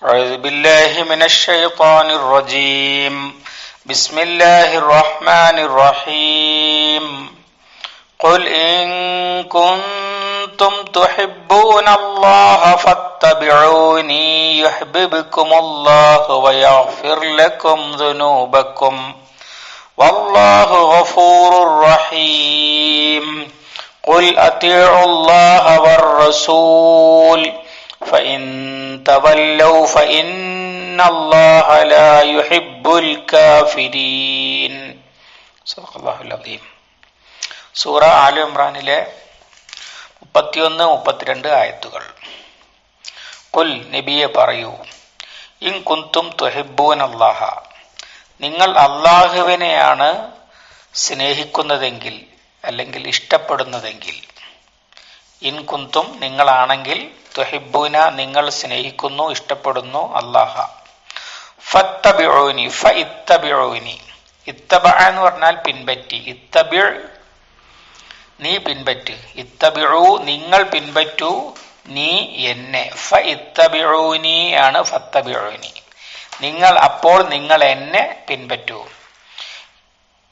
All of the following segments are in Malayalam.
أعوذ بالله من الشيطان الرجيم. بسم الله الرحمن الرحيم. قل إن كنتم تحبون الله فاتبعوني يحببكم الله ويغفر لكم ذنوبكم والله غفور رحيم. قل أطيعوا الله والرسول فإن تولوا فإن الله لا يحب الكافرين. صدق الله العظيم. സൂറ ആലു ഇമ്രാനിലെ 31-32 ആയത്തുകൾ. ഖുൽ, നബിയെ പറയൂ, ഇൻ കുന്തും തുഹിബ്ബൂനല്ലാഹ, നിങ്ങൾ അല്ലാഹുവിനെയാണ് സ്നേഹിക്കുന്നതെങ്കിൽ അല്ലെങ്കിൽ ഇഷ്ടപ്പെടുന്നതെങ്കിൽ. ഇൻ കുന്തും, നിങ്ങളാണെങ്കിൽ, തുഹിബ്ബൂന, നിങ്ങൾ സ്നേഹിക്കുന്നു, ഇഷ്ടപ്പെടുന്നു, അല്ലാഹ. ഫത്തബിഊനി, ഫഇത്തബിഊനി, ഇത്തബഅ എന്ന് പറഞ്ഞാൽ പിൻപറ്റി, ഇത്തബിഉ നീ പിൻപറ്റ്, ഇത്തബിഉ നിങ്ങൾ പിൻപറ്റൂ, നീ എന്നെ. ഫഇത്തബിഊനി ആണ് ഫത്തബിഊനി, നിങ്ങൾ, അപ്പോൾ നിങ്ങൾ എന്നെ പിൻപറ്റൂ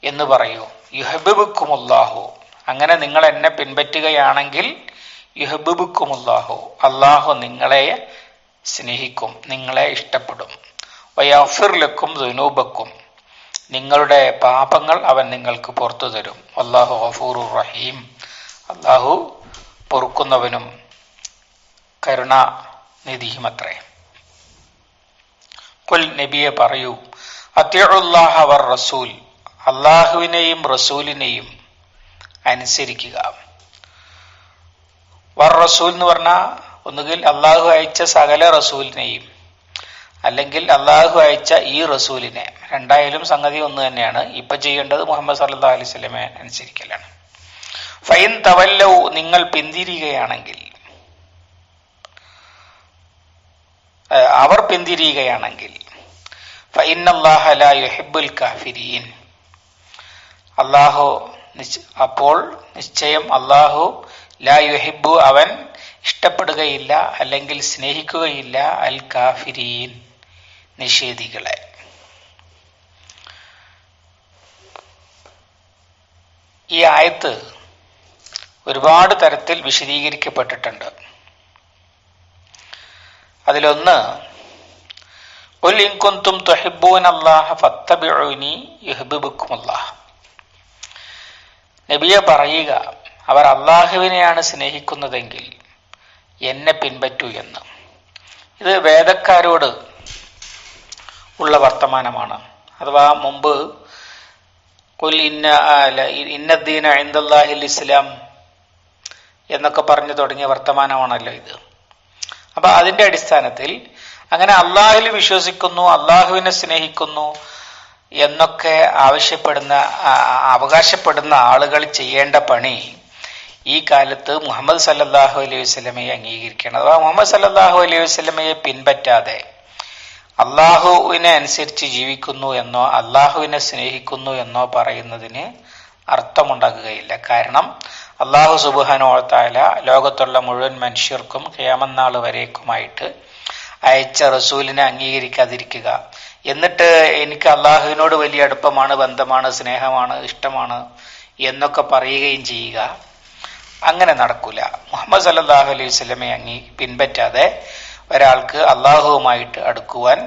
എന്ന് പറയൂ. യുഹബ്ബിബുക്കുമുല്ലാഹു, അങ്ങനെ നിങ്ങൾ എന്നെ പിൻപറ്റുകയാണെങ്കിൽ യുഹബ്ബിബുക്കുമുല്ലാഹു, അല്ലാഹു നിങ്ങളെ സ്നേഹിക്കും, നിങ്ങളെ ഇഷ്ടപ്പെടും. വയഗ്ഫിർ ലക്കും ദുനൂബക്കും, നിങ്ങളുടെ പാപങ്ങൾ അവൻ നിങ്ങൾക്ക് പുറത്തു തരും. അല്ലാഹു ഗഫൂറുർ റഹീം, അല്ലാഹു പൊറുക്കുന്നവനും കരുണാനിധിയുമത്രേ. ഖുൽ, നബിയെ പറയൂ, അത്തിഉല്ലാഹ വർ റസൂൽ, അല്ലാഹുവിനെയും റസൂലിനെയും അനുസരിക്കുക. വർ റസൂൽ എന്ന് പറഞ്ഞാൽ ഒന്നുകിൽ അള്ളാഹു അയച്ച സകല റസൂലിനെയും, അല്ലെങ്കിൽ അള്ളാഹു അയച്ച ഈ റസൂലിനെ. രണ്ടായാലും സംഗതി ഒന്ന് തന്നെയാണ്. ഇപ്പൊ ചെയ്യേണ്ടത് മുഹമ്മദ് സല്ലല്ലാഹു അലൈഹി വസല്ലമയെ അനുസരിക്കലാണ്. ഫൈൻ തവല്ലൗ, നിങ്ങൾ പിന്തിരിയുകയാണെങ്കിൽ, അവർ പിന്തിരിയുകയാണെങ്കിൽ, ഫഇന്നല്ലാഹ ലാ യുഹിബ്ബുൽ കാഫിരീൻ, അല്ലാഹു അപ്പോൾ നിശ്ചയം അല്ലാഹു ലാ യുഹിബ്ബു അവൻ ഇഷ്ടപ്പെടുകയില്ല അല്ലെങ്കിൽ സ്നേഹിക്കുകയില്ല അൽ കാഫിരീൻ നിഷേധികളെ. ഈ ആയത്ത് ഒരുപാട് തരത്തിൽ വിശദീകരിക്കപ്പെട്ടിട്ടുണ്ട്. അതിലൊന്ന്, ഖുൽ ഇൻ കുന്തും തുഹിബ്ബൂനല്ലാഹ ഫത്തബിഊനി യുഹ്ബിബുക്കുമുല്ലാഹ്, നബിയെ പറയുക, അവർ അള്ളാഹുവിനെയാണ് സ്നേഹിക്കുന്നതെങ്കിൽ എന്നെ പിൻപറ്റൂ എന്ന്. ഇത് വേദക്കാരോട് ഉള്ള വർത്തമാനമാണ്. അഥവാ മുമ്പ് ഖുൽ ഇന്നദ്ദീന ഇൻദല്ലാഹിൽ ഇസ്ലാം എന്നൊക്കെ പറഞ്ഞു തുടങ്ങിയ വർത്തമാനമാണല്ലോ ഇത്. അപ്പൊ അതിന്റെ അടിസ്ഥാനത്തിൽ അങ്ങനെ അള്ളാഹുവിൽ വിശ്വസിക്കുന്നു, അള്ളാഹുവിനെ സ്നേഹിക്കുന്നു എന്നൊക്കെ അവകാശപ്പെടുന്ന ആളുകൾ ചെയ്യേണ്ട പണി ഈ കാലത്ത് മുഹമ്മദ് സല്ലല്ലാഹു അലൈഹി വസല്ലമയെ അംഗീകരിക്കണം. അഥവാ മുഹമ്മദ് സല്ലല്ലാഹു അലൈഹി വസല്ലമയെ പിൻപറ്റാതെ അള്ളാഹുവിനെ അനുസരിച്ച് ജീവിക്കുന്നു എന്നോ അള്ളാഹുവിനെ സ്നേഹിക്കുന്നു എന്നോ പറയുന്നതിന് അർത്ഥമുണ്ടാകുകയില്ല. കാരണം അള്ളാഹു സുബ്ഹാനഹു വ തആല ലോകത്തുള്ള മുഴുവൻ മനുഷ്യർക്കും ഖിയാമത്ത് നാൾ വരേക്കുമായിട്ട് അയച്ച റസൂലിനെ അംഗീകരിക്കാതിരിക്കുക, എന്നിട്ട് എനിക്ക് അള്ളാഹുവിനോട് വലിയ അടുപ്പമാണ്, ബന്ധമാണ്, സ്നേഹമാണ്, ഇഷ്ടമാണ് എന്നൊക്കെ പറയുകയും ചെയ്യുക, അങ്ങനെ നടക്കൂല. മുഹമ്മദ് സല്ലല്ലാഹു അലൈഹി വസല്ലമയെ പിൻപറ്റാതെ ഒരാൾക്ക് അള്ളാഹുവുമായിട്ട് അടുക്കുവാൻ,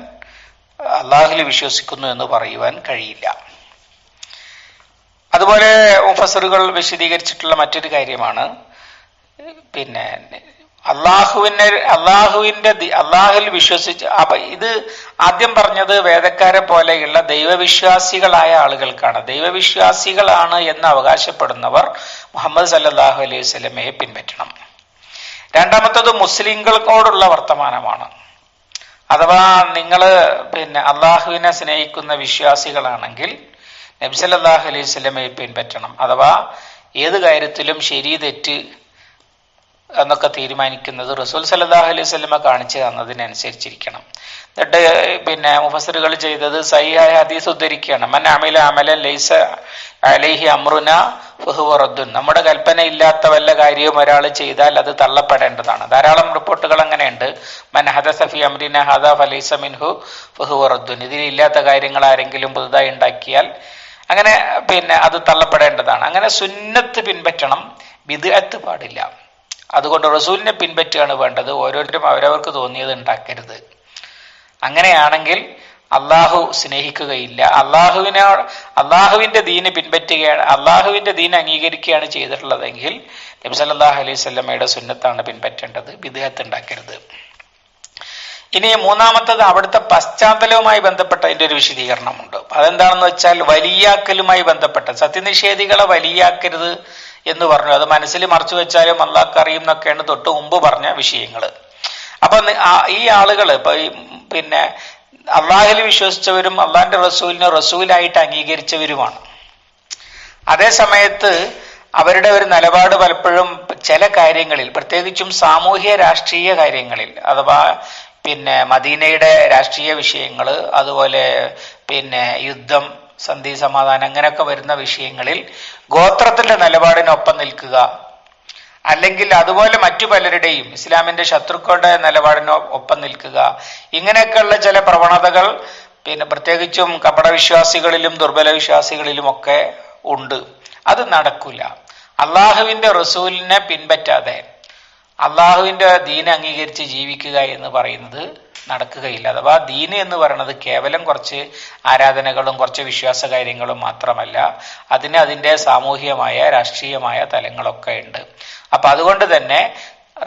അള്ളാഹുവിൽ വിശ്വസിക്കുന്നു എന്ന് പറയുവാൻ കഴിയില്ല. അതുപോലെ മുഫസ്സിറുകൾ വിശദീകരിച്ചിട്ടുള്ള മറ്റൊരു കാര്യമാണ്, അള്ളാഹുവിൽ വിശ്വസിച്ച്, അപ്പൊ ഇത് ആദ്യം പറഞ്ഞത് വേദക്കാരെ പോലെയുള്ള ദൈവവിശ്വാസികളായ ആളുകൾക്കാണ്. ദൈവവിശ്വാസികളാണ് എന്ന് അവകാശപ്പെടുന്നവർ മുഹമ്മദ് സല്ലല്ലാഹു അലൈഹി വസല്ലമയെ പിൻപറ്റണം. രണ്ടാമത്തത് മുസ്ലിങ്ങളോടുള്ള വർത്തമാനമാണ്. അഥവാ നിങ്ങള് അള്ളാഹുവിനെ സ്നേഹിക്കുന്ന വിശ്വാസികളാണെങ്കിൽ നബി സല്ലല്ലാഹു അലൈഹി വസല്ലമയെ പിൻപറ്റണം. അഥവാ ഏത് കാര്യത്തിലും ശരി തെറ്റ് എന്നൊക്കെ തീരുമാനിക്കുന്നത് റസൂൽ സല്ലല്ലാഹു അലൈഹി വസല്ലമ കാണിച്ചു തന്നതിനനുസരിച്ചിരിക്കണം. എന്നിട്ട് മുഫസ്സിറുകൾ ചെയ്തത് സഹിഹായ ഹദീസ് ഉദ്ധരിക്കുകയാണ്. മൻ അമില അമലൻ ലൈസ അലൈഹി അംറുന ഫഹുവ റദ്ദുൻ. നമ്മുടെ കൽപ്പന ഇല്ലാത്ത വല്ല കാര്യവും ഒരാൾ ചെയ്താൽ അത് തള്ളപ്പെടേണ്ടതാണ്. ധാരാളം റിപ്പോർട്ടുകൾ അങ്ങനെയുണ്ട്. മൻ ഹദസ ഫി അംരിനാ ഹാദാ ഫലൈസ മിൻഹു ഫഹുവ റദ്ദുൻ. ഇതിലില്ലാത്ത കാര്യങ്ങൾ ആരെങ്കിലും പുതുതായി ഉണ്ടാക്കിയാൽ അങ്ങനെ അത് തള്ളപ്പെടേണ്ടതാണ്. അങ്ങനെ സുന്നത്ത് പിൻപറ്റണം, ബിദ്അത്ത് പാടില്ല. അതുകൊണ്ട് റസൂലിനെ പിൻപറ്റുകയാണ് വേണ്ടത്. ഓരോരുത്തരും അവരവർക്ക് തോന്നിയത് ഉണ്ടാക്കരുത്. അങ്ങനെയാണെങ്കിൽ അള്ളാഹു സ്നേഹിക്കുകയില്ല. അള്ളാഹുവിന്റെ ദീന് പിൻപറ്റുകയാണ്, അള്ളാഹുവിന്റെ ദീൻ അംഗീകരിക്കുകയാണ് ചെയ്തിട്ടുള്ളതെങ്കിൽ നബി സല്ലല്ലാഹു അലൈഹി വസല്ലമയുടെ സുന്നത്താണ് പിൻപറ്റേണ്ടത്, ബിദ്അത്ത് ഉണ്ടാക്കരുത്. ഇനി മൂന്നാമത്തത് അവിടുത്തെ പശ്ചാത്തലവുമായി ബന്ധപ്പെട്ട അതിന്റെ ഒരു വിശദീകരണമുണ്ട്. അതെന്താണെന്ന് വെച്ചാൽ വലിയാക്കലുമായി ബന്ധപ്പെട്ട, സത്യനിഷേധികളെ വലിയാക്കരുത് എന്ന് പറഞ്ഞു. അത് മനസ്സിൽ മറച്ചു വെച്ചാലും അള്ളാഹ്ക്ക് അറിയും എന്നൊക്കെയാണ് തൊട്ട് മുമ്പ് പറഞ്ഞ വിഷയങ്ങൾ. അപ്പൊ ഈ ആളുകൾ ഇപ്പൊ അള്ളാഹിൽ വിശ്വസിച്ചവരും അള്ളാഹിന്റെ റസൂലിനെ റസൂലായിട്ട് അംഗീകരിച്ചവരുമാണ്. അതേ സമയത്ത് അവരുടെ ഒരു നിലപാട് പലപ്പോഴും ചില കാര്യങ്ങളിൽ, പ്രത്യേകിച്ചും സാമൂഹ്യ രാഷ്ട്രീയ കാര്യങ്ങളിൽ, അഥവാ മദീനയുടെ രാഷ്ട്രീയ വിഷയങ്ങൾ, അതുപോലെ യുദ്ധം, സന്ധി, സമാധാനം, അങ്ങനെയൊക്കെ വരുന്ന വിഷയങ്ങളിൽ ഗോത്രത്തിന്റെ നിലപാടിനൊപ്പം നിൽക്കുക, അല്ലെങ്കിൽ അതുപോലെ മറ്റു പലരുടെയും ഇസ്ലാമിന്റെ ശത്രുക്കളുടെ നിലപാടിനൊപ്പം നിൽക്കുക, ഇങ്ങനെയൊക്കെയുള്ള ചില പ്രവണതകൾ പ്രത്യേകിച്ചും കപടവിശ്വാസികളിലും ദുർബല വിശ്വാസികളിലും ഒക്കെ ഉണ്ട്. അത് നടക്കില്ല. അള്ളാഹുവിന്റെ റസൂലിനെ പിൻപറ്റാതെ അള്ളാഹുവിന്റെ ദീൻ അംഗീകരിച്ച് ജീവിക്കുക എന്ന് പറയുന്നത് നടക്കുകയില്ല. അഥവാ ദീന് എന്ന് പറയുന്നത് കേവലം കുറച്ച് ആരാധനകളും കുറച്ച് വിശ്വാസ കാര്യങ്ങളും മാത്രമല്ല, അതിന് അതിൻ്റെ സാമൂഹികമായ രാഷ്ട്രീയമായ തലങ്ങളൊക്കെ ഉണ്ട്. അപ്പൊ അതുകൊണ്ട് തന്നെ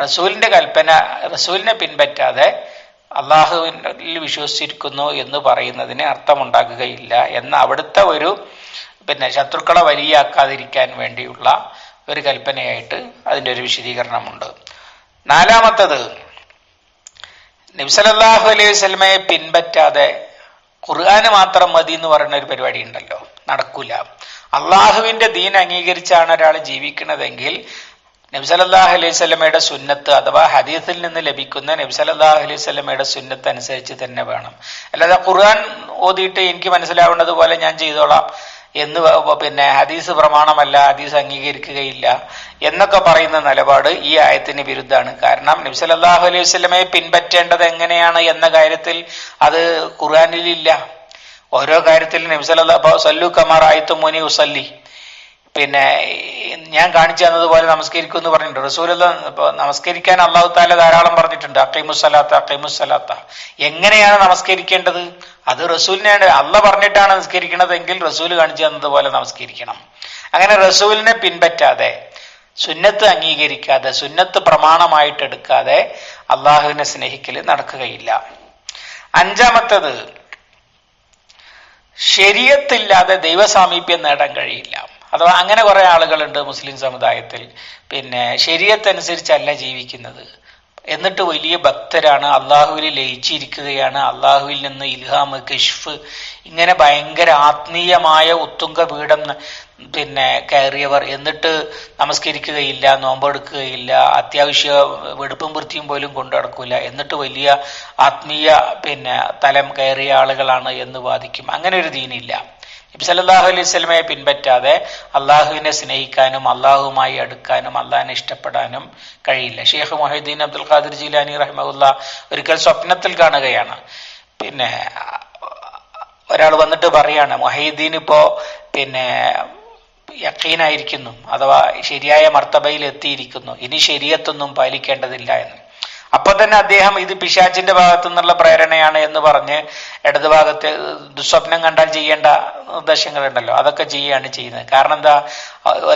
റസൂലിന്റെ കൽപ്പന, റസൂലിനെ പിൻപറ്റാതെ അള്ളാഹുവിൽ വിശ്വസിച്ചിരിക്കുന്നു എന്ന് പറയുന്നതിന് അർത്ഥമുണ്ടാകുകയില്ല എന്ന അവിടുത്തെ ഒരു ശത്രുക്കളെ വലിയാക്കാതിരിക്കാൻ വേണ്ടിയുള്ള ഒരു കൽപ്പനയായിട്ട് അതിൻ്റെ ഒരു വിശദീകരണമുണ്ട്. നാലാമത്തത്, നബി സല്ലല്ലാഹു അലൈഹി വസല്ലമയെ പിൻപറ്റാതെ ഖുർആന് മാത്രം മതി എന്ന് പറയുന്ന ഒരു പരിപാടി ഉണ്ടല്ലോ, നടക്കൂല. അള്ളാഹുവിന്റെ ദീൻ അംഗീകരിച്ചാണ് ഒരാൾ ജീവിക്കുന്നതെങ്കിൽ നബി സല്ലല്ലാഹു അലൈഹി വസല്ലമയുടെ സുന്നത്ത് അഥവാ ഹദീസിൽ നിന്ന് ലഭിക്കുന്ന നബി സല്ലല്ലാഹു അലൈഹി വസല്ലമയുടെ സുന്നത്ത് അനുസരിച്ച് തന്നെ വേണം. അല്ലാതെ ഖുർആൻ ഓതിയിട്ട് എനിക്ക് മനസ്സിലാവുന്നത് പോലെ ഞാൻ ചെയ്തോളാം എന്ന് ഹദീസ് പ്രമാണമല്ല, ഹദീസ് അംഗീകരിക്കുകയില്ല എന്നൊക്കെ പറയുന്ന നിലപാട് ഈ ആയത്തിന് വിരുദ്ധാണ്. കാരണം നബി സല്ലല്ലാഹു അലൈഹി വസല്ലമയെ പിൻപറ്റേണ്ടത് എങ്ങനെയാണ് എന്ന കാര്യത്തിൽ അത് ഖുർആനിലില്ല. ഓരോ കാര്യത്തിൽ നബി സല്ലല്ലാഹു സല്ലു കമാ റഅയ്തുമൂനി ഉസല്ലി, ഞാൻ കാണിച്ചു തന്നതുപോലെ നമസ്കരിക്കും എന്ന് പറഞ്ഞിട്ടുണ്ട്. റസൂലുള്ളാഹി നമസ്കരിക്കാൻ അല്ലാഹു തആല ധാരാളം പറഞ്ഞിട്ടുണ്ട്. അഖീമുസ്സലാത്ത അഖീമുസ്സലാത്ത. എങ്ങനെയാണ് നമസ്കരിക്കേണ്ടത്? അത് റസൂലിനെയാണ്, അള്ളാഹ് പറഞ്ഞിട്ടാണ് നമസ്കരിക്കണതെങ്കിൽ റസൂൽ കാണിച്ചു തന്നതുപോലെ നമസ്കരിക്കണം. അങ്ങനെ റസൂലിനെ പിൻപറ്റാതെ, സുന്നത്ത് അംഗീകരിക്കാതെ, സുന്നത്ത് പ്രമാണമായിട്ട് എടുക്കാതെ അള്ളാഹുവിനെ സ്നേഹിക്കല് നടക്കുകയില്ല. അഞ്ചാമത്തത്, ശരീഅത്തില്ലാതെ ദൈവസാമീപ്യം നേടാൻ കഴിയില്ല. അഥവാ അങ്ങനെ കുറെ ആളുകളുണ്ട് മുസ്ലിം സമുദായത്തിൽ. ശരീഅത്ത് അനുസരിച്ചല്ല ജീവിക്കുന്നത്, എന്നിട്ട് വലിയ ഭക്തരാണ്, അള്ളാഹുവിൽ ലയിച്ചിരിക്കുകയാണ്, അള്ളാഹുവിൽ നിന്ന് ഇൽഹാം, കശ്ഫ്, ഇങ്ങനെ ഭയങ്കര ആത്മീയമായ ഉത്തുംഗ പീഠം കയറിയവർ, എന്നിട്ട് നമസ്കരിക്കുകയില്ല, നോമ്പെടുക്കുകയില്ല, അത്യാവശ്യ വെടുപ്പും വൃത്തിയും പോലും കൊണ്ടു നടക്കൂല, എന്നിട്ട് വലിയ ആത്മീയ തലം കയറിയ ആളുകളാണ് എന്ന് വാദിക്കും. അങ്ങനെ ഒരു ദീനില്ല. നബി സല്ലല്ലാഹു അലൈഹി വസല്ലമയെ പിൻപറ്റാതെ അള്ളാഹുവിനെ സ്നേഹിക്കാനും അള്ളാഹുമായി അടുക്കാനും അള്ളാഹിനെ ഇഷ്ടപ്പെടാനും കഴിയില്ല. ഷെയ്ഖ് മുഹീദ്ദീൻ അബ്ദുൽ ഖാദിർ ജീലാനി റഹിമഹുല്ലാ ഒരിക്കൽ സ്വപ്നത്തിൽ കാണുകയാണ്. ഒരാൾ വന്നിട്ട് പറയാണ്, മുഹീദ്ദീൻ ഇപ്പോ യഖീനായിരിക്കുന്നു, അഥവാ ശരിയായ മർത്തബയിൽ എത്തിയിരിക്കുന്നു, ഇനി ശരീഅത്തൊന്നും പാലിക്കേണ്ടതില്ല എന്ന്. അപ്പൊ തന്നെ അദ്ദേഹം ഇത് പിശാചിന്റെ ഭാഗത്തു നിന്നുള്ള പ്രേരണയാണ് എന്ന് പറഞ്ഞ് ഇടത് ഭാഗത്ത് ദുസ്വപ്നം കണ്ടാൽ ചെയ്യേണ്ട നിർദ്ദേശങ്ങളുണ്ടല്ലോ, അതൊക്കെ ചെയ്യുകയാണ് ചെയ്യുന്നത്. കാരണം എന്താ,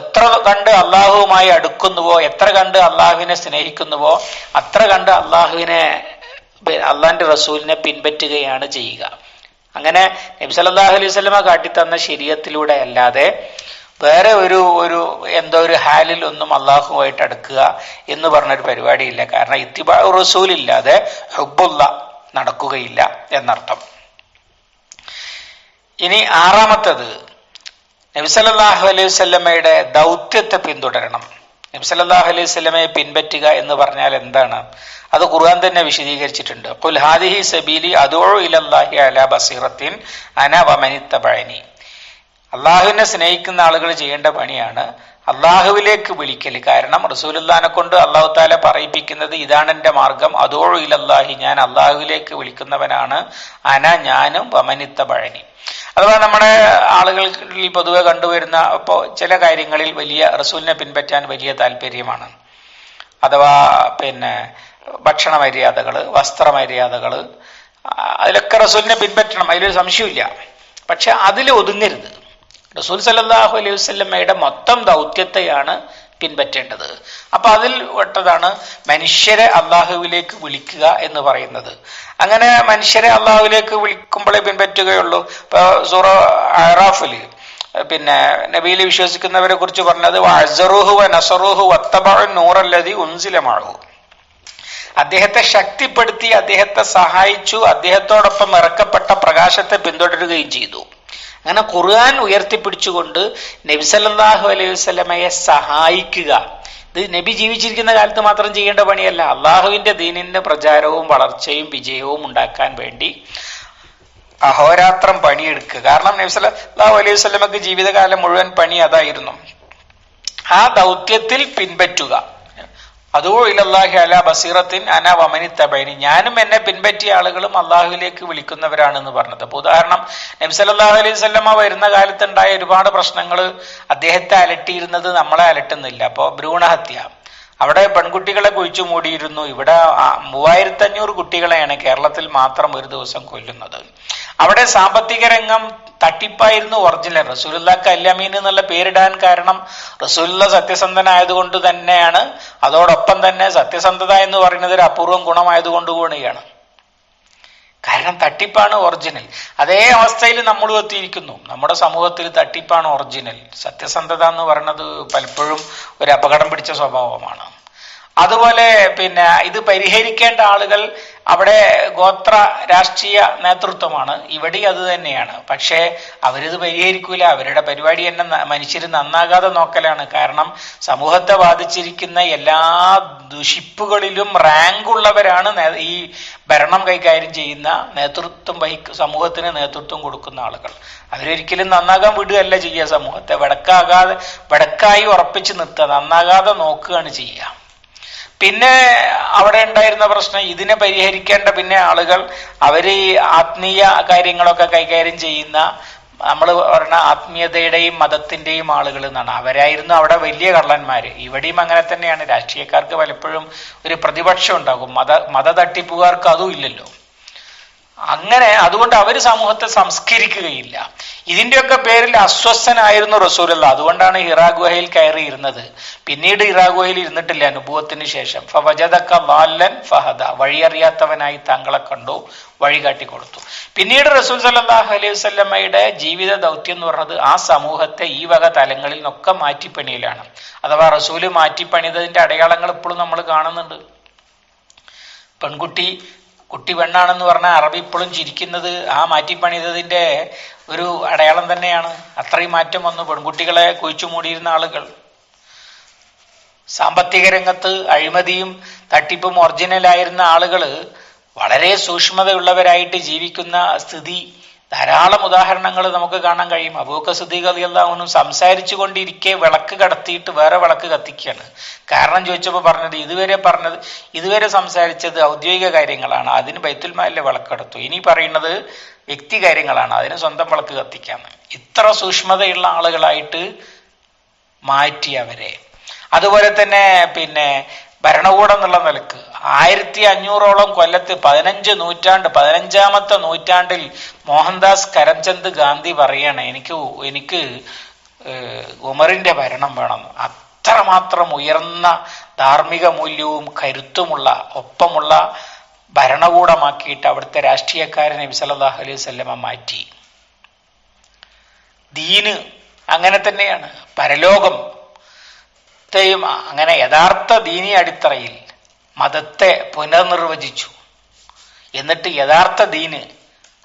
എത്ര കണ്ട് അള്ളാഹുവുമായി അടുക്കുന്നുവോ, എത്ര കണ്ട് അള്ളാഹുവിനെ സ്നേഹിക്കുന്നുവോ, അത്ര കണ്ട് അള്ളാഹിന്റെ റസൂലിനെ പിൻപറ്റുകയാണ് ചെയ്യുക. അങ്ങനെ നബി സല്ലല്ലാഹു അലൈഹി വസല്ലമ കാട്ടിത്തന്ന ശരീഅത്തിലൂടെ അല്ലാതെ വേറെ എന്തോ ഒരു ഹാലിൽ ഒന്നും അള്ളാഹുവായിട്ട് അടുക്കുക എന്ന് പറഞ്ഞൊരു പരിപാടിയില്ല. കാരണം ഇത്തിബാ റസൂലില്ലാതെ ഹുബ്ബുള്ള നടക്കുകയില്ല എന്നർത്ഥം. ഇനി ആറാമത്തത്, നബി സല്ലല്ലാഹു അലൈഹി വസല്ലമയുടെ ദൗത്യത്തെ പിന്തുടരണം. നബി സല്ലല്ലാഹു അലൈഹി വസല്ലമയെ പിൻപറ്റുക എന്ന് പറഞ്ഞാൽ എന്താണ്? അത് ഖുർആൻ തന്നെ വിശദീകരിച്ചിട്ടുണ്ട്. ഖുൽ ഹാദിഹി സബീലി അദ്ഉ ഇലല്ലാഹി അലാ ബസീറത്തിൻ അന വമനിത്തബഅനി. അള്ളാഹുവിനെ സ്നേഹിക്കുന്ന ആളുകൾ ചെയ്യേണ്ട പണിയാണ് അള്ളാഹുവിലേക്ക് വിളിക്കൽ. കാരണം റസൂലുള്ളാഹിനെ കൊണ്ട് അള്ളാഹു താല പറയിപ്പിക്കുന്നത് ഇതാണ് എന്റെ മാർഗം, അദൂ ഇലല്ലാഹി, ഞാൻ അള്ളാഹുവിലേക്ക് വിളിക്കുന്നവനാണ്, ഞാനും വമനിത്ത ബഴനി. അഥവാ നമ്മുടെ ആളുകളിൽ പൊതുവെ കണ്ടുവരുന്ന ഇപ്പോൾ ചില കാര്യങ്ങളിൽ വലിയ റസൂലിനെ പിൻപറ്റാൻ വലിയ താല്പര്യമാണ്. അഥവാ ഭക്ഷണ മര്യാദകള്, വസ്ത്രമര്യാദകള്, അതിലൊക്കെ റസൂലിനെ പിൻപറ്റണം, അതിലൊരു സംശയമില്ല. പക്ഷെ അതിൽ ഒതുങ്ങരുത്. റസൂൽ സല്ലല്ലാഹു അലൈഹി വസല്ലമയുടെ മൊത്തം ദൗത്യത്തെയാണ് പിൻപറ്റേണ്ടത്. അപ്പൊ അതിൽ പെട്ടതാണ് മനുഷ്യരെ അള്ളാഹുവിലേക്ക് വിളിക്കുക എന്ന് പറയുന്നത്. അങ്ങനെ മനുഷ്യരെ അള്ളാഹുവിലേക്ക് വിളിക്കുമ്പോഴേ പിൻപറ്റുകയുള്ളൂ. ഇപ്പൊ സൂറ അറാഫില് നബിയിൽ വിശ്വസിക്കുന്നവരെ കുറിച്ച് പറഞ്ഞത് വഅസ്സറൂഹു വനസറൂഹു വത്തബഉ നൂറല്ലദി ഉൻസില മഅഹു, അദ്ദേഹത്തെ ശക്തിപ്പെടുത്തി, അദ്ദേഹത്തെ സഹായിച്ചു, അദ്ദേഹത്തോടൊപ്പം ഇറക്കപ്പെട്ട പ്രകാശത്തെ പിന്തുടരുകയും ചെയ്തു. അങ്ങനെ ഖുർആൻ ഉയർത്തിപ്പിടിച്ചുകൊണ്ട് നബി സല്ലല്ലാഹു അലൈഹി വസല്ലമയെ സഹായിക്കുക, ഇത് നബി ജീവിച്ചിരിക്കുന്ന കാലത്ത് മാത്രം ചെയ്യേണ്ട പണിയല്ല. അള്ളാഹുവിന്റെ ദീനിന്റെ പ്രചാരവും വളർച്ചയും വിജയവും ഉണ്ടാക്കാൻ വേണ്ടി അഹോരാത്രം പണിയെടുക്കുക. കാരണം നബി സല്ലല്ലാഹു അലൈഹി വസല്ലമക്ക് ജീവിതകാലം മുഴുവൻ പണി അതായിരുന്നു. ആ ദൗത്യത്തിൽ പിൻപറ്റുക. അദൂ ഇലല്ലാഹി അലാ ബസീറത്തിൻ അന വമനിത്തബഅനി, ഞാനും എന്നെ പിൻപറ്റിയ ആളുകളും അള്ളാഹുവിലേക്ക് വിളിക്കുന്നവരാണെന്ന് പറഞ്ഞത്. അപ്പൊ ഉദാഹരണം, നബി സല്ലല്ലാഹു അലൈഹി വസല്ലമ വരുന്ന കാലത്തുണ്ടായ ഒരുപാട് പ്രശ്നങ്ങൾ അദ്ദേഹത്തെ അലട്ടിയിരുന്നത് നമ്മളെ അലട്ടുന്നില്ല. അപ്പോ ഭ്രൂണഹത്യ, അവിടെ പെൺകുട്ടികളെ കുഴിച്ചു മൂടിയിരുന്നു. ഇവിടെ 3500 കുട്ടികളെയാണ് കേരളത്തിൽ മാത്രം ഒരു ദിവസം കൊല്ലുന്നത്. അവിടെ സാമ്പത്തിക രംഗം തട്ടിപ്പായിരുന്നു ഒറിജിനൽ. റസൂലുള്ളാഹിക്ക് അൽ അമീൻ എന്നുള്ള പേരിടാൻ കാരണം റസൂലുള്ള സത്യസന്ധനായതുകൊണ്ട് തന്നെയാണ്. അതോടൊപ്പം തന്നെ സത്യസന്ധത എന്ന് പറയുന്നത് ഒരു അപൂർവം ഗുണമായതുകൊണ്ട് കൂടിയാണ്. കാരണം തട്ടിപ്പാണ് ഒറിജിനൽ. അതേ അവസ്ഥയിൽ നമ്മൾ എത്തിയിരിക്കുന്നു. നമ്മുടെ സമൂഹത്തിൽ തട്ടിപ്പാണ് ഒറിജിനൽ. സത്യസന്ധത എന്ന് പറയുന്നത് പലപ്പോഴും ഒരു അപകടം പിടിച്ച സ്വഭാവമാണ്. അതുപോലെ ഇത് പരിഹരിക്കേണ്ട ആളുകൾ അവിടെ ഗോത്ര രാഷ്ട്രീയ നേതൃത്വമാണ്. ഇവിടെ അത് തന്നെയാണ്. പക്ഷേ അവരിത് പരിഹരിക്കൂല. അവരുടെ പരിപാടി തന്നെ മനുഷ്യർ നന്നാകാതെ നോക്കലാണ്. കാരണം സമൂഹത്തെ ബാധിച്ചിരിക്കുന്ന എല്ലാ ദുഷിപ്പുകളിലും റാങ്ക് ഉള്ളവരാണ് ഈ ഭരണം കൈകാര്യം ചെയ്യുന്ന സമൂഹത്തിന് നേതൃത്വം കൊടുക്കുന്ന ആളുകൾ. അവരൊരിക്കലും നന്നാകാൻ വിടുകയല്ല ചെയ്യുക. സമൂഹത്തെ വടക്കായി ഉറപ്പിച്ച് നിർത്തുക, നന്നാകാതെ നോക്കുകയാണ് ചെയ്യുക. പിന്നെ അവിടെ ഉണ്ടായിരുന്ന പ്രശ്നം, ഇതിനെ പരിഹരിക്കേണ്ട ആളുകൾ അവര് ആത്മീയ കാര്യങ്ങളൊക്കെ കൈകാര്യം ചെയ്യുന്ന, നമ്മൾ പറഞ്ഞ ആത്മീയതയുടെയും മതത്തിന്റെയും ആളുകൾ എന്നാണ്. അവരായിരുന്നു അവിടെ വലിയ കള്ളന്മാര്. ഇവിടെയും അങ്ങനെ തന്നെയാണ്. രാഷ്ട്രീയക്കാർക്ക് പലപ്പോഴും ഒരു പ്രതിപക്ഷം ഉണ്ടാകും. മത തട്ടിപ്പുകാർക്ക് അതും ഇല്ലല്ലോ. അങ്ങനെ അതുകൊണ്ട് അവര് സമൂഹത്തെ സംസ്കരിക്കുകയില്ല. ഇതിന്റെയൊക്കെ പേരിൽ അസ്വസ്ഥനായിരുന്നു റസൂലുള്ള. അതുകൊണ്ടാണ് ഹിറാ ഗുഹയിൽ കയറിയിരുന്നത്. പിന്നീട് ഹിറാ ഗുഹയിൽ ഇരുന്നിട്ടില്ല നുബുവത്തിന് ശേഷം. ഫവജദക ളാല്ലൻ ഫഹദ, വഴിയറിയാത്തവനായി താങ്കളെ കണ്ടു, വഴി കാട്ടിക്കൊടുത്തു. പിന്നീട് റസൂൽ സല്ലല്ലാഹു അലൈഹി വസല്ലമയുടെ ജീവിത ദൗത്യം എന്ന് പറഞ്ഞത് ആ സമൂഹത്തെ ഈ വക തലങ്ങളിൽ നിന്നൊക്കെ മാറ്റിപ്പണിയിലാണ്. അഥവാ റസൂല് മാറ്റിപ്പണിതതിന്റെ അടയാളങ്ങൾ ഇപ്പോഴും നമ്മൾ കാണുന്നുണ്ട്. കുട്ടി പെണ്ണാണെന്ന് പറഞ്ഞാൽ അറബി ഇപ്പോഴും ചിരിക്കുന്നത് ആ മാറ്റിപ്പണിതതിന്റെ ഒരു അടയാളം തന്നെയാണ്. അത്രയും മാറ്റം വന്നു. പെൺകുട്ടികളെ കുഴിച്ചു മൂടിയിരുന്ന ആളുകൾ, സാമ്പത്തിക രംഗത്ത് അഴിമതിയും തട്ടിപ്പും ഒറിജിനലായിരുന്ന ആളുകൾ വളരെ സൂക്ഷ്മതയുള്ളവരായിട്ട് ജീവിക്കുന്ന സ്ഥിതി ധാരാളം ഉദാഹരണങ്ങൾ നമുക്ക് കാണാൻ കഴിയും. അബൂബക്കർ സിദ്ദീഖ് റളിയല്ലാഹു അൻഹു സംസാരിച്ചു കൊണ്ടിരിക്കെ വിളക്ക് കടത്തിയിട്ട് വേറെ വിളക്ക് കത്തിക്കുകയാണ്. കാരണം ചോദിച്ചപ്പോൾ ഇതുവരെ സംസാരിച്ചത് ഔദ്യോഗിക കാര്യങ്ങളാണ്, അതിന് ബൈത്തുൽ മാലിലെ വിളക്ക് കടത്തു. ഇനി പറയുന്നത് വ്യക്തി കാര്യങ്ങളാണ്, അതിന് സ്വന്തം വിളക്ക് കത്തിക്കാന്ന്. ഇത്ര സൂക്ഷ്മതയുള്ള ആളുകളായിട്ട് മാറ്റി അവരെ. അതുപോലെ തന്നെ ഭരണകൂടം എന്നുള്ള നിലക്ക് 1500ഓളം കൊല്ലത്ത് 15ാമത്തെ നൂറ്റാണ്ടിൽ മോഹൻദാസ് കരംചന്ദ് ഗാന്ധി പറയാണ്, എനിക്ക് ഉമറിന്റെ ഭരണം വേണം. അത്രമാത്രം ഉയർന്ന ധാർമ്മിക മൂല്യവും കരുത്തുമുള്ള ഒപ്പമുള്ള ഭരണകൂടമാക്കിയിട്ട് അവിടുത്തെ രാഷ്ട്രീയക്കാരെ നബി സല്ലല്ലാഹു അലൈഹി വസല്ലമ മാറ്റി. ദീന് അങ്ങനെ തന്നെയാണ്. പരലോകം അങ്ങനെ യഥാർത്ഥ ദീനി അടിത്തറയിൽ മതത്തെ പുനർനിർവചിച്ചു. എന്നിട്ട് യഥാർത്ഥ ദീന്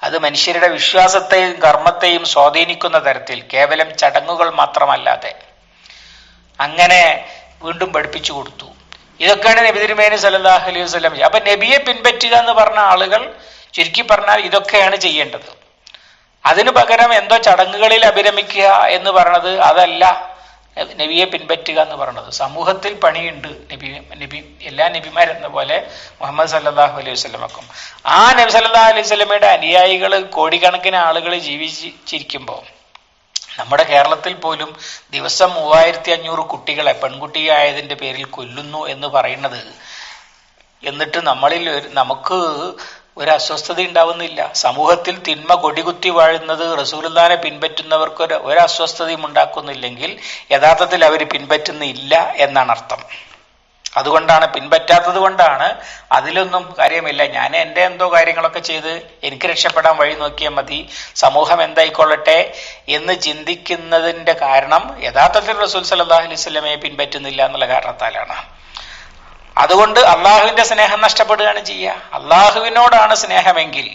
അത് മനുഷ്യരുടെ വിശ്വാസത്തെയും കർമ്മത്തെയും സ്വാധീനിക്കുന്ന തരത്തിൽ കേവലം ചടങ്ങുകൾ മാത്രമല്ലാതെ അങ്ങനെ വീണ്ടും പഠിപ്പിച്ചു കൊടുത്തു. ഇതൊക്കെയാണ് നബി തിരുമേനി സല്ലല്ലാഹു അലൈഹി വസല്ലം. അപ്പൊ നബിയെ പിൻപറ്റുക എന്ന് പറഞ്ഞ ആളുകൾ ചുരുക്കി പറഞ്ഞാൽ ഇതൊക്കെയാണ് ചെയ്യേണ്ടത്. അതിനു പകരം എന്തോ ചടങ്ങുകളിൽ അഭിരമിക്കുക എന്ന് പറയണത് അതല്ല നബിയെ പിൻപറ്റുക എന്ന് പറയുന്നത്. സമൂഹത്തിൽ പണിയുണ്ട് നബി എല്ലാ നബിമാരെന്ന പോലെ മുഹമ്മദ് സല്ലല്ലാഹു അലൈഹി വസല്ലമക്കും. ആ നബി സല്ലല്ലാഹു അലൈഹി വസല്ലമയുടെ അനുയായികൾ കോടിക്കണക്കിന് ആളുകൾ ജീവിച്ചിരിക്കുമ്പോൾ നമ്മുടെ കേരളത്തിൽ പോലും ദിവസം 3500 കുട്ടികളെ പെൺകുട്ടിയായതിന്റെ പേരിൽ കൊല്ലുന്നു എന്ന് പറയുന്നത്, എന്നിട്ട് നമുക്ക് ഒരു അസ്വസ്ഥത ഉണ്ടാവുന്നില്ല. സമൂഹത്തിൽ തിന്മ കൊടികുത്തി വാഴുന്നത് റസൂലുള്ളാഹിനെ പിൻപറ്റുന്നവർക്ക് ഒരു അസ്വസ്ഥതയും ഉണ്ടാക്കുന്നില്ലെങ്കിൽ യഥാർത്ഥത്തിൽ അവർ പിൻപറ്റുന്നില്ല എന്നാണ് അർത്ഥം. അതുകൊണ്ടാണ്, പിൻപറ്റാത്തത് കൊണ്ടാണ് അതിലൊന്നും കാര്യമില്ല, ഞാൻ എൻ്റെ എന്തോ കാര്യങ്ങളൊക്കെ ചെയ്ത് എനിക്ക് രക്ഷപ്പെടാൻ വഴി നോക്കിയാൽ മതി, സമൂഹം എന്തായിക്കൊള്ളട്ടെ എന്ന് ചിന്തിക്കുന്നതിന്റെ കാരണം യഥാർത്ഥത്തിൽ റസൂൽ സല്ലല്ലാഹു അലൈഹി വസല്ലമയെ പിൻപറ്റുന്നില്ല എന്നുള്ള കാരണത്താലാണ്. അതുകൊണ്ട് അള്ളാഹുവിന്റെ സ്നേഹം നഷ്ടപ്പെടുകയാണ് ചെയ്യുക. അള്ളാഹുവിനോടാണ് സ്നേഹമെങ്കിൽ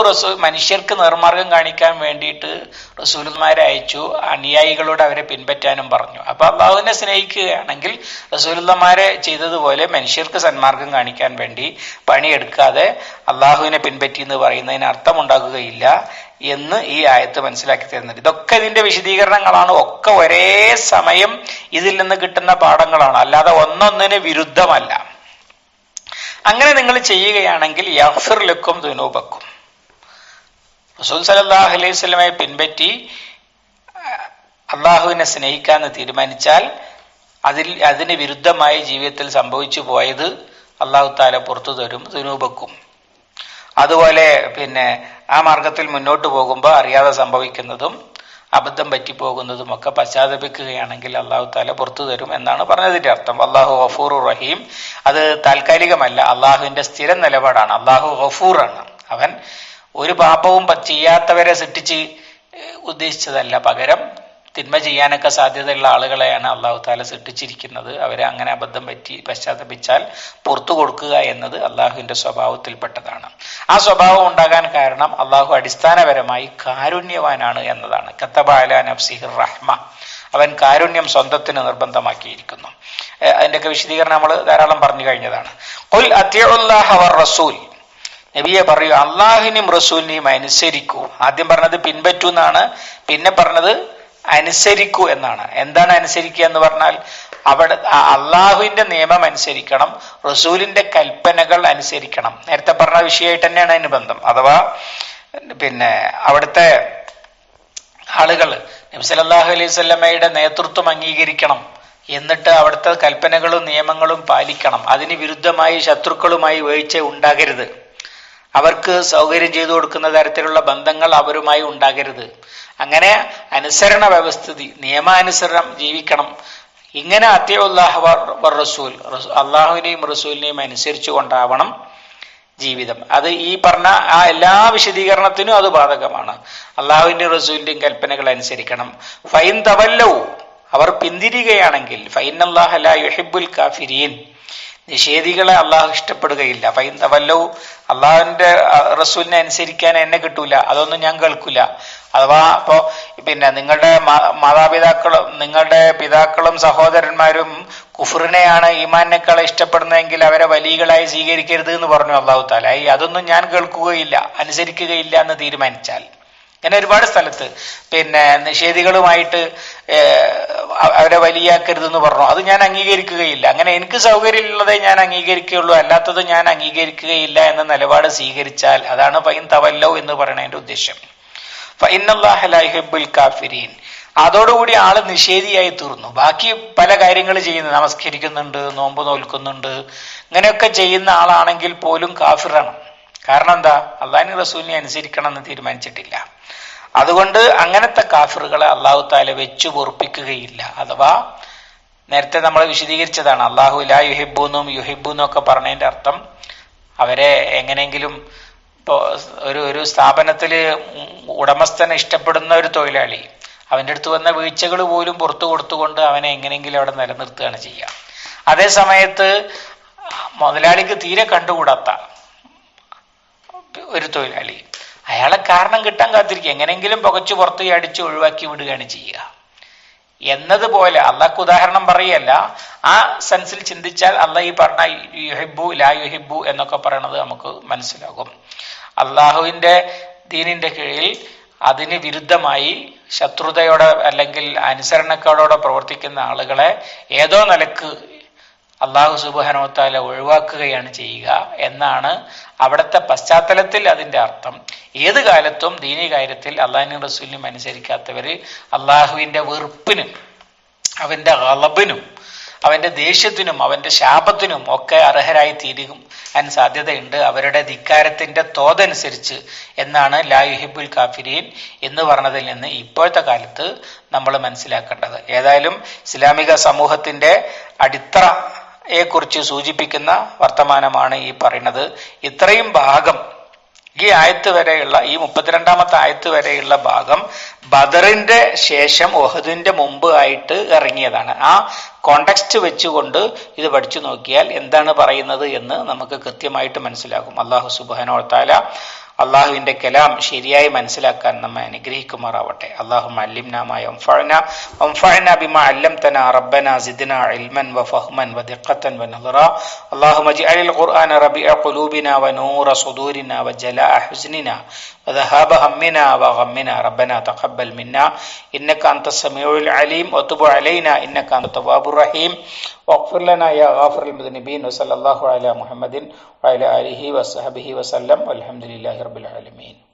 റസൂൽ മനുഷ്യർക്ക് നേർമാർഗം കാണിക്കാൻ വേണ്ടിയിട്ട് റസൂലുമാരെ അയച്ചു, അനുയായികളോട് അവരെ പിൻപറ്റാനും പറഞ്ഞു. അപ്പൊ അള്ളാഹുവിനെ സ്നേഹിക്കുകയാണെങ്കിൽ റസൂലുമാരെ ചെയ്തതുപോലെ മനുഷ്യർക്ക് സന്മാർഗം കാണിക്കാൻ വേണ്ടി പണിയെടുക്കാതെ അള്ളാഹുവിനെ പിൻപറ്റി എന്ന് പറയുന്നതിന് അർത്ഥമുണ്ടാകുകയില്ല എന്ന് ഈ ആയത്ത് മനസ്സിലാക്കി തരുന്നുണ്ട്. ഇതൊക്കെ ഇതിന്റെ വിശദീകരണങ്ങളാണ്, ഒക്കെ ഒരേ സമയം ഇതിൽ നിന്ന് കിട്ടുന്ന പാഠങ്ങളാണ്, അല്ലാതെ ഒന്നൊന്നിന് വിരുദ്ധമല്ല. അങ്ങനെ നിങ്ങൾ ചെയ്യുകയാണെങ്കിൽ യഗ്ഫിർ ലക്കും ദുനൂബക്കും, റസൂൽ സല്ലല്ലാഹു അലൈഹി വസല്ലമയെ പിൻപറ്റി അള്ളാഹുവിനെ സ്നേഹിക്കാന്ന് തീരുമാനിച്ചാൽ അതിന് വിരുദ്ധമായി ജീവിതത്തിൽ സംഭവിച്ചു പോയത് അള്ളാഹു തആല പുറത്തു തരും. ദുനൂബക്കും, അതുപോലെ ആ മാർഗത്തിൽ മുന്നോട്ട് പോകുമ്പോൾ അറിയാതെ സംഭവിക്കുന്നതും അബദ്ധം പറ്റിപ്പോകുന്നതും ഒക്കെ പശ്ചാത്തപിക്കുകയാണെങ്കിൽ അള്ളാഹു താല പുറത്തു തരും എന്നാണ് പറഞ്ഞതിന്റെ അർത്ഥം. അള്ളാഹു ഗഫൂറുർ റഹീം, അത് താൽക്കാലികമല്ല, അള്ളാഹുവിന്റെ സ്ഥിരം നിലപാടാണ്. അള്ളാഹു ഗഫൂറാണ്, അവൻ ഒരു പാപവും ചെയ്യാത്തവരെ സൃഷ്ടിച്ച് ഉദ്ദേശിച്ചതല്ല, പകരം തിന്മ ചെയ്യാനൊക്കെ സാധ്യതയുള്ള ആളുകളെയാണ് അള്ളാഹു താല സൃഷ്ടിച്ചിരിക്കുന്നത്. അവരെ അങ്ങനെ അബദ്ധം പറ്റി പശ്ചാത്തപിച്ചാൽ പുറത്തു കൊടുക്കുക എന്നത് അള്ളാഹുവിന്റെ സ്വഭാവത്തിൽപ്പെട്ടതാണ്. ആ സ്വഭാവം ഉണ്ടാകാൻ കാരണം അള്ളാഹു അടിസ്ഥാനപരമായി കാരുണ്യവാനാണ് എന്നതാണ്. കതബ അലാ നഫ്സിഹിർ റഹ്മ, അവൻ കാരുണ്യം സ്വന്തത്തിന് നിർബന്ധമാക്കിയിരിക്കുന്നു. അതിന്റെയൊക്കെ വിശദീകരണം നമ്മൾ ധാരാളം പറഞ്ഞു കഴിഞ്ഞതാണ്. ഖുൽ അത്തിഉല്ലാഹ വർ റസൂൽ, നബിയെ പറയൂ അള്ളാഹുവിനെയും റസൂലിനെയും അനുസരിക്കൂ. ആദ്യം പറഞ്ഞത് പിൻപറ്റൂ എന്നാണ്, പിന്നെ പറഞ്ഞത് അനുസരിക്കൂ എന്നാണ്. എന്താണ് അനുസരിക്കുക എന്ന് പറഞ്ഞാൽ അവിടെ അള്ളാഹുവിന്റെ നിയമം അനുസരിക്കണം, റസൂലിന്റെ കൽപ്പനകൾ അനുസരിക്കണം. നേരത്തെ പറഞ്ഞ വിഷയമായിട്ട് തന്നെയാണ് അതിന് ബന്ധം. അഥവാ അവിടുത്തെ ആളുകൾ നബി സല്ലല്ലാഹു അലൈഹി വസല്ലമയുടെ നേതൃത്വം അംഗീകരിക്കണം, എന്നിട്ട് അവിടുത്തെ കൽപ്പനകളും നിയമങ്ങളും പാലിക്കണം. അതിന് വിരുദ്ധമായി ശത്രുക്കളുമായി വീഴ്ച ഉണ്ടാകരുത്, അവർക്ക് സൗകര്യം ചെയ്തു കൊടുക്കുന്ന തരത്തിലുള്ള ബന്ധങ്ങൾ അവരുമായി ഉണ്ടാകരുത്. അങ്ങനെ അനുസരണ വ്യവസ്ഥിതി, നിയമാനുസരണം ജീവിക്കണം. ഇങ്ങനെ അത്തിഉല്ലാഹ വർ റസൂൽ, അള്ളാഹുവിനെയും റസൂലിനെയും അനുസരിച്ചു കൊണ്ടാവണം ജീവിതം. അത് ഈ പറഞ്ഞ ആ എല്ലാ വിശദീകരണത്തിനും അത് ബാധകമാണ്. അള്ളാഹുവിന്റെയും റസൂലിന്റെയും കൽപ്പനകൾ അനുസരിക്കണം. ഫൈൻ തവല്ലൗ, അവർ പിന്തിരികയാണെങ്കിൽ, ഫൈനല്ലാഹ ലാ യുഹിബ്ബുൽ കാഫിരീൻ, നിഷേധികളെ അള്ളാഹു ഇഷ്ടപ്പെടുകയില്ല. ഫൈൻ തവല്ലൗ, അള്ളാഹുവിന്റെ റസൂലിനെ അനുസരിക്കാൻ എന്നെ കിട്ടൂല, അതൊന്നും ഞാൻ കേൾക്കൂല. അഥവാ നിങ്ങളുടെ മാതാപിതാക്കളും നിങ്ങളുടെ പിതാക്കളും സഹോദരന്മാരും കുഫറിനെയാണ് ഈമാനേക്കാളെ ഇഷ്ടപ്പെടുന്നതെങ്കിൽ അവരെ വലിയകളായി സ്വീകരിക്കരുത് എന്ന് പറഞ്ഞു അള്ളാഹു താല. അതൊന്നും ഞാൻ കേൾക്കുകയില്ല, അനുസരിക്കുകയില്ല എന്ന് തീരുമാനിച്ചാൽ, അങ്ങനെ ഒരുപാട് സ്ഥലത്ത് നിഷേധികളുമായിട്ട് അവരെ വലിയാക്കരുതെന്ന് പറഞ്ഞു, അത് ഞാൻ അംഗീകരിക്കുകയില്ല. അങ്ങനെ എനിക്ക് സൗകര്യമുള്ളതേ ഞാൻ അംഗീകരിക്കുകയുള്ളൂ, അല്ലാത്തത് ഞാൻ അംഗീകരിക്കുകയില്ല എന്ന നിലപാട് സ്വീകരിച്ചാൽ അതാണ് ഫൈൻ തവല്ലൗ എന്ന് പറയുന്നതിന്റെ ഉദ്ദേശം. ഫഇന്നല്ലാഹ ലാ യുഹിബ്ബുൽ കാഫിരീൻ, അതോടുകൂടി ആള് നിഷേധിയായി തീർന്നു. ബാക്കി പല കാര്യങ്ങൾ ചെയ്യുന്നു, നമസ്കരിക്കുന്നുണ്ട്, നോമ്പ് നോൽക്കുന്നുണ്ട്, ഇങ്ങനെയൊക്കെ ചെയ്യുന്ന ആളാണെങ്കിൽ പോലും കാഫിറാണ്. കാരണം എന്താ? അള്ളാഹുവിന്റെ റസൂലിനെ അനുസരിക്കണം എന്ന് തീരുമാനിച്ചിട്ടില്ല. അതുകൊണ്ട് അങ്ങനത്തെ കാഫിറുകളെ അള്ളാഹു താല വെച്ചു പൊറുപ്പിക്കുകയില്ല. അഥവാ നേരത്തെ നമ്മൾ വിശദീകരിച്ചതാണ്, അള്ളാഹു ലാ യുഹിബ്ബുന്നും യുഹിബ്ബുന്നും ഒക്കെ പറഞ്ഞതിന്റെ അർത്ഥം അവരെ എങ്ങനെയെങ്കിലും ഒരു സ്ഥാപനത്തില് ഉടമസ്ഥനെ ഇഷ്ടപ്പെടുന്ന ഒരു തൊഴിലാളി അവന്റെ അടുത്ത് വന്ന വീഴ്ചകൾ പോലും പുറത്തു കൊടുത്തുകൊണ്ട് അവനെ എങ്ങനെയെങ്കിലും അവിടെ നിലനിർത്തുകയാണ് ചെയ്യുക. അതേ സമയത്ത് മുതലാളിക്ക് തീരെ കണ്ടുകൂടാത്ത ഒരു തൊഴിലാളി, അയാളെ കാരണം കിട്ടാൻ കാത്തിരിക്കുക, എങ്ങനെയെങ്കിലും പുകച്ചു പുറത്ത് അടിച്ച് ഒഴിവാക്കി വിടുകയാണ് ചെയ്യുക. എന്നതുപോലെ അള്ളാഹ്ക്ക് ഉദാഹരണം പറയല്ല, ആ സെൻസിൽ ചിന്തിച്ചാൽ അള്ളാഹ് ഈ പറഞ്ഞ യുഹിബ്ബു ലാ യുഹിബ്ബു എന്നൊക്കെ പറയണത് നമുക്ക് മനസ്സിലാകും. അള്ളാഹുവിന്റെ ദീനിന്റെ കീഴിൽ അതിന് വിരുദ്ധമായി ശത്രുതയോടെ അല്ലെങ്കിൽ അനുസരണക്കേടോടെ പ്രവർത്തിക്കുന്ന ആളുകളെ ഏതോ നിലക്ക് അള്ളാഹു സുബ്ഹാനഹു വ തആല ഒഴിവാക്കുകയാണ് ചെയ്യുക എന്നാണ് അവിടുത്തെ പശ്ചാത്തലത്തിൽ അതിന്റെ അർത്ഥം. ഏത് കാലത്തും ദീനി കാര്യത്തിൽ അള്ളാഹിനും റസൂലിനും അനുസരിക്കാത്തവര് അള്ളാഹുവിന്റെ വെറുപ്പിനും അവന്റെ ഗളബിനും അവന്റെ ദേഷ്യത്തിനും അവന്റെ ശാപത്തിനും ഒക്കെ അർഹരായി തീരും സാധ്യതയുണ്ട് അവരുടെ ധിക്കാരത്തിന്റെ തോതനുസരിച്ച് എന്നാണ് ലാ യുഹിബ്ബുൽ കാഫിരീൻ എന്ന് പറഞ്ഞതിൽ നിന്ന് ഇപ്പോഴത്തെ കാലത്ത് നമ്മൾ മനസ്സിലാക്കേണ്ടത്. ഏതായാലും ഇസ്ലാമിക സമൂഹത്തിന്റെ അടിത്തറയെ കുറിച്ച് സൂചിപ്പിക്കുന്ന വർത്തമാനമാണ് ഈ പറയുന്നത്. ഇത്രയും ഭാഗം ഈ ആയത്ത് വരെയുള്ള ഈ 32-ാമത്തെ ആയത്ത് വരെയുള്ള ഭാഗം ബദറിന്റെ ശേഷം ഉഹദിന്റെ മുമ്പ് ആയിട്ട് ഇറങ്ങിയതാണ്. ആ കോണ്ടെക്സ്റ്റ് വെച്ചുകൊണ്ട് ഇത് പഠിച്ചു നോക്കിയാൽ എന്താണ് പറയുന്നത് എന്ന് നമുക്ക് കൃത്യമായിട്ട് മനസ്സിലാകും. അല്ലാഹു സുബ്ഹാനഹു വ തആല അള്ളാഹുവിന്റെ കലാം ശരിയായി മനസ്സിലാക്കാൻ നമ്മെ അനുഗ്രഹിക്കുമാറാവട്ടെ. അല്ലാഹുമ്മ അല്ലിംനാ മാ യൻഫഉനാ വൻഫഅനാ ബിമാ അല്ലംതനാ റബ്ബനാ സിദ്നാ ഇൽമൻ വഫഹ്മൻ വദിഖ്ഖതൻ വനദറാ. അല്ലാഹുമ്മ ഇജ്അലിൽ ഖുർആന റബീഅ ഖുലൂബിനാ വനൂറ സുദൂരിനാ വജലാഅ ഹുസ്നിനാ وذهاب همنا وغمنا ربنا تقبل منا إنك أنت السميع العليم وتب علينا إنك أنت التواب الرحيم واغفر لنا يا غافر المذنبين وصلى الله على محمد وعلى آله وصحبه وسلم والحمد لله رب العالمين.